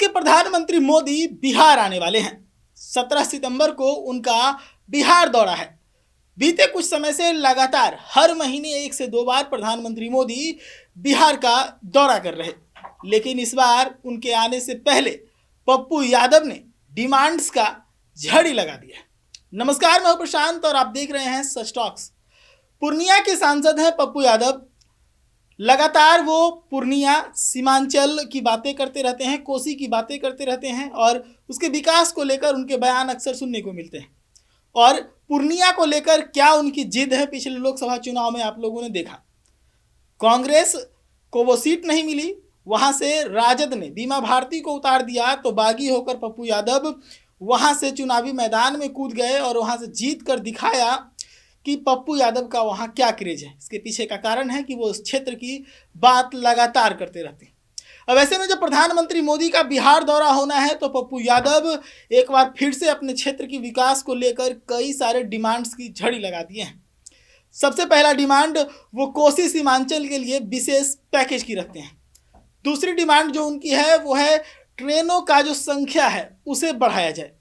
देखिए, प्रधानमंत्री मोदी बिहार आने वाले हैं। 17 सितंबर को उनका बिहार दौरा है। बीते कुछ समय से लगातार हर महीने 1 से 2 बार प्रधानमंत्री मोदी बिहार का दौरा कर रहे, लेकिन इस बार उनके आने से पहले पप्पू यादव ने डिमांड्स का झड़ी लगा दिया। नमस्कार, मैं हूं प्रशांत और आप देख रहे हैं सच टॉक्स। पूर्णिया के सांसद हैं पप्पू यादव। लगातार वो पूर्णिया सीमांचल की बातें करते रहते हैं, कोसी की बातें करते रहते हैं और उसके विकास को लेकर उनके बयान अक्सर सुनने को मिलते हैं। और पूर्णिया को लेकर क्या उनकी जिद है, पिछले लोकसभा चुनाव में आप लोगों ने देखा। कांग्रेस को वो सीट नहीं मिली, वहां से राजद ने बीमा भारती को उतार दिया, तो बागी होकर पप्पू यादव वहां से चुनावी मैदान में कूद गए और वहां से जीत कर दिखाया कि पप्पू यादव का वहां क्या क्रेज है। इसके पीछे का कारण है कि वो उस क्षेत्र की बात लगातार करते रहते हैं। अब ऐसे में जब प्रधानमंत्री मोदी का बिहार दौरा होना है तो पप्पू यादव एक बार फिर से अपने क्षेत्र की विकास को लेकर कई सारे डिमांड्स की झड़ी लगा दिए हैं। सबसे पहला डिमांड वो कोसी सीमांचल के लिए विशेष पैकेज की रखते हैं। दूसरी डिमांड जो उनकी है वो है ट्रेनों का जो संख्या है उसे बढ़ाया जाए।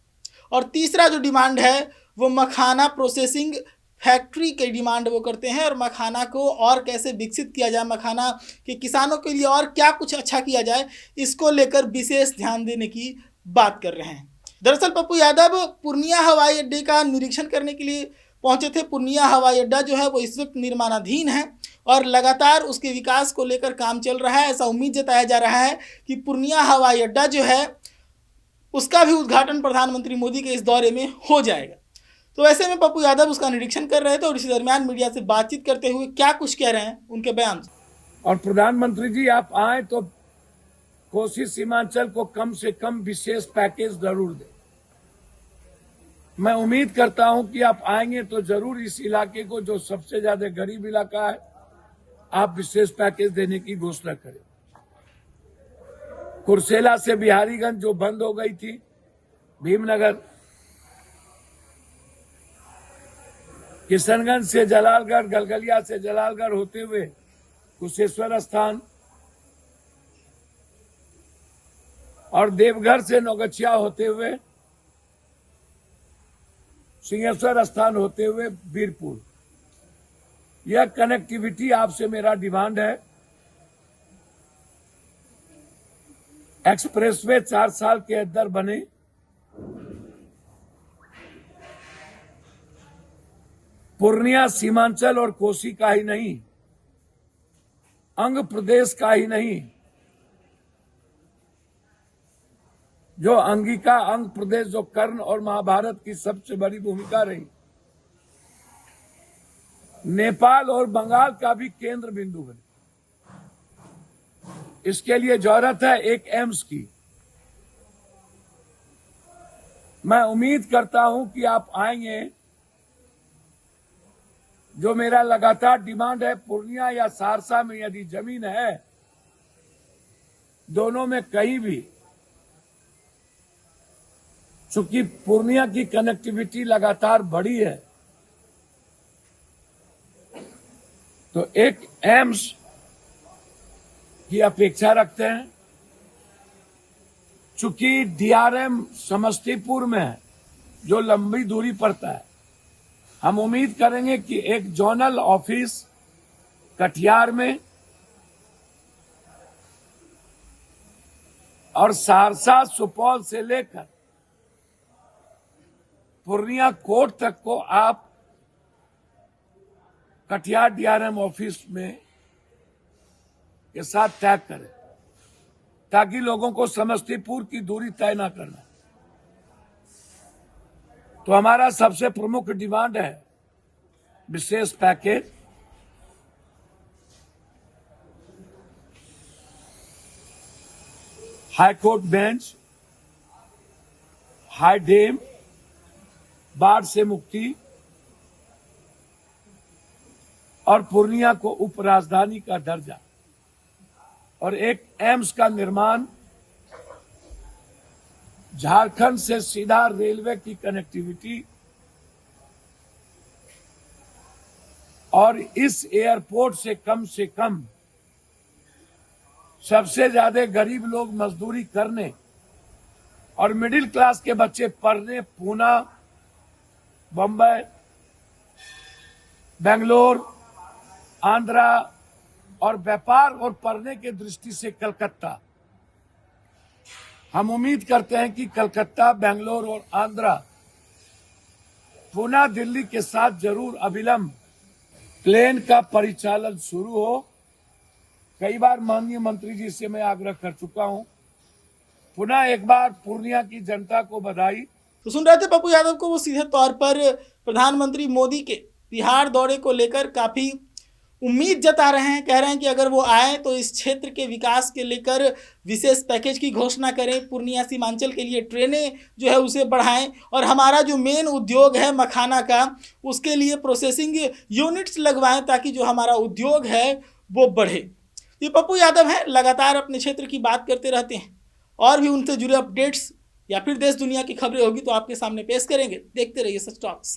और तीसरा जो डिमांड है वो मखाना प्रोसेसिंग फैक्ट्री की डिमांड वो करते हैं और मखाना को और कैसे विकसित किया जाए, मखाना के किसानों के लिए और क्या कुछ अच्छा किया जाए, इसको लेकर विशेष ध्यान देने की बात कर रहे हैं। दरअसल पप्पू यादव पूर्णिया हवाई अड्डे का निरीक्षण करने के लिए पहुंचे थे। पूर्णिया हवाई अड्डा जो है वो इस वक्त निर्माणाधीन है और लगातार उसके विकास को लेकर काम चल रहा है। ऐसा उम्मीद जताया जा रहा है कि पूर्णिया हवाई अड्डा जो है उसका भी उद्घाटन प्रधानमंत्री मोदी के इस दौरे में हो जाएगा। तो ऐसे में पप्पू यादव उसका निरीक्षण कर रहे थे और इसी दरमियान मीडिया से बातचीत करते हुए क्या कुछ कह रहे हैं, उनके बयान। और प्रधानमंत्री जी आप आए तो कोसी सीमांचल को कम से कम विशेष पैकेज जरूर दें। मैं उम्मीद करता हूं कि आप आएंगे तो जरूर इस इलाके को, जो सबसे ज्यादा गरीब इलाका है, आप विशेष पैकेज देने की घोषणा करें। कुर्सेला से बिहारीगंज जो बंद हो गई थी, भीमनगर, किशनगंज से जलालगढ़, गलगलिया से जलालगढ़ होते हुए कुशेश्वर स्थान और देवघर से नौगछिया होते हुए सिंहेश्वर स्थान होते हुए वीरपुर, यह कनेक्टिविटी आपसे मेरा डिमांड है। एक्सप्रेसवे 4 साल के अंदर बने, पूर्णिया सीमांचल और कोसी का ही नहीं, अंग प्रदेश का ही नहीं, जो अंगिका अंग प्रदेश, जो कर्ण और महाभारत की सबसे बड़ी भूमिका रही, नेपाल और बंगाल का भी केंद्र बिंदु बने। इसके लिए जरूरत है एक एम्स की। मैं उम्मीद करता हूं कि आप आएंगे। जो मेरा लगातार डिमांड है, पूर्णिया या सहरसा में यदि जमीन है, दोनों में कहीं भी, चूंकि पूर्णिया की कनेक्टिविटी लगातार बढ़ी है, तो एक एम्स की अपेक्षा रखते हैं। चूंकि डीआरएम समस्तीपुर में है, जो लंबी दूरी पड़ता है, हम उम्मीद करेंगे कि एक जोनल ऑफिस कटिहार में और सहरसा सुपौल से लेकर पूर्णिया कोर्ट तक को आप कटिहार डीआरएम ऑफिस में के साथ टैग करें, ताकि लोगों को समस्तीपुर की दूरी तय न करना। तो हमारा सबसे प्रमुख डिमांड है विशेष package, high court bench, high dam, बाढ़ से मुक्ति और पूर्णिया को उप राजधानी का दर्जा और एक एम्स का निर्माण, झारखंड से सीधा रेलवे की कनेक्टिविटी और इस एयरपोर्ट से कम सबसे ज्यादा गरीब लोग मजदूरी करने और मिडिल क्लास के बच्चे पढ़ने पूना, बम्बई, बेंगलोर, आंध्रा और व्यापार और पढ़ने के दृष्टि से कलकत्ता। हम उम्मीद करते हैं कि कलकत्ता, बेंगलोर और आंध्रा, पूना, दिल्ली के साथ जरूर अविलंब प्लेन का परिचालन शुरू हो। कई बार माननीय मंत्री जी से मैं आग्रह कर चुका हूं। पुनः एक बार पूर्णिया की जनता को बधाई। तो सुन रहे थे पप्पू यादव को, वो सीधे तौर पर प्रधानमंत्री मोदी के बिहार दौरे को लेकर काफी उम्मीद जता रहे हैं। कह रहे हैं कि अगर वो आए तो इस क्षेत्र के विकास के लेकर विशेष पैकेज की घोषणा करें, पूर्णिया सीमांचल के लिए ट्रेनें जो है उसे बढ़ाएं और हमारा जो मेन उद्योग है मखाना का, उसके लिए प्रोसेसिंग यूनिट्स लगवाएं ताकि जो हमारा उद्योग है वो बढ़े। ये पप्पू यादव हैं, लगातार अपने क्षेत्र की बात करते रहते हैं और भी उनसे जुड़े अपडेट्स या फिर देश दुनिया की खबरें होगी तो आपके सामने पेश करेंगे। देखते रहिए सच टॉक्स।